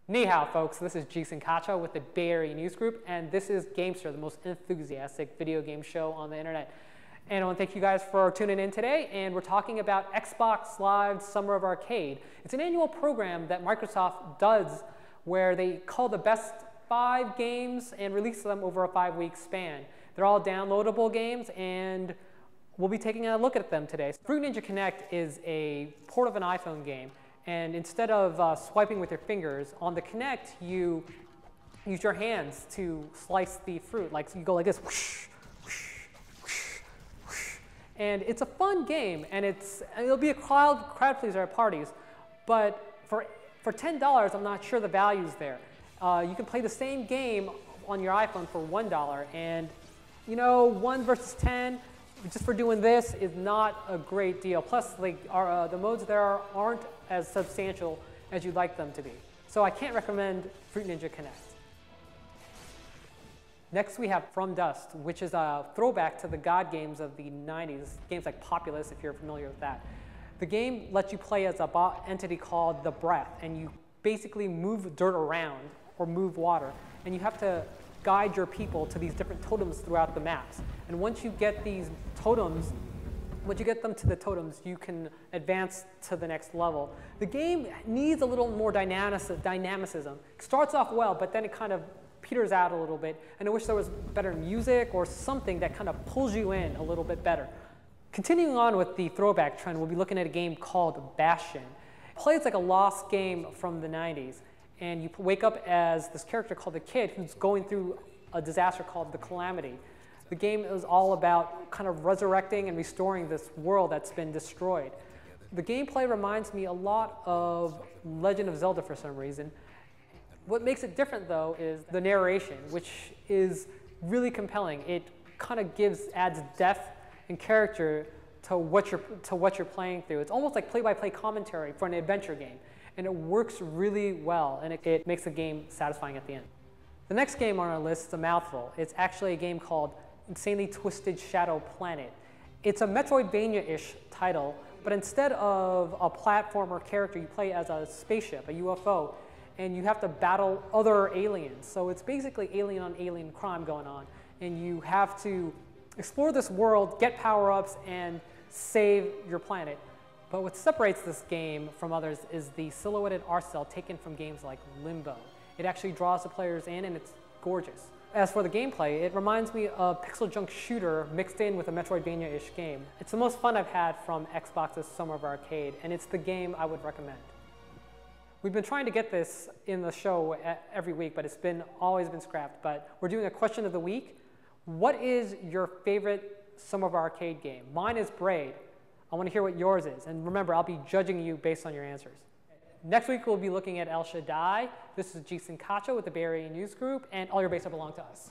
Ni hao, folks. This is Jason Kacha with the Bay Area News Group, and this is Gamester, the most enthusiastic video game show on the internet. And I want to thank you guys for tuning in today, and we're talking about Xbox Live Summer of Arcade. It's an annual program that Microsoft does where they call the best 5 games and release them over a 5-week span. They're all downloadable games, and we'll be taking a look at them today. Fruit Ninja Kinect is a port of an iPhone game. And instead of swiping with your fingers, on the Kinect, you use your hands to slice the fruit. Like, so you go like this, whoosh, whoosh, whoosh, whoosh. And it's a fun game, and it'll be a crowd pleaser at parties. But for $10, I'm not sure the value's there. You can play the same game on your iPhone for $1, and you know, 1 versus 10, just for doing this is not a great deal. Plus, like, the modes there aren't as substantial as you'd like them to be. So I can't recommend Fruit Ninja Kinect. Next we have From Dust, which is a throwback to the God games of the 90s, games like Populous, if you're familiar with that. The game lets you play as a entity called the Breath, and you basically move dirt around or move water, and you have to guide your people to these different totems throughout the maps. And once you get these totems, once you get them to the totems, you can advance to the next level. The game needs a little more dynamicism. It starts off well, but then it kind of peters out a little bit. And I wish there was better music or something that kind of pulls you in a little bit better. Continuing on with the throwback trend, we'll be looking at a game called Bastion. It plays like a lost game from the 90s. And you wake up as this character called the Kid who's going through a disaster called the Calamity. The game is all about kind of resurrecting and restoring this world that's been destroyed. The gameplay reminds me a lot of Legend of Zelda for some reason. What makes it different, though, is the narration, which is really compelling. It kind of adds depth and character to what you're playing through. It's almost like play-by-play commentary for an adventure game. And it works really well, and it makes the game satisfying at the end. The next game on our list is a mouthful. It's actually a game called Insanely Twisted Shadow Planet. It's a Metroidvania-ish title, but instead of a platformer character, you play as a spaceship, a UFO, and you have to battle other aliens. So it's basically alien on alien crime going on, and you have to explore this world, get power-ups, and save your planet. But what separates this game from others is the silhouetted art style taken from games like Limbo. It actually draws the players in, and it's gorgeous. As for the gameplay, it reminds me of a pixel junk shooter mixed in with a Metroidvania-ish game. It's the most fun I've had from Xbox's Summer of Arcade, and it's the game I would recommend. We've been trying to get this in the show every week, but it's always been scrapped. But we're doing a question of the week. What is your favorite Summer of Arcade game? Mine is Braid. I want to hear what yours is. And remember, I'll be judging you based on your answers. Next week, we'll be looking at El Shaddai. This is Jason Kacha with the Bay Area News Group, and all your base belong to us.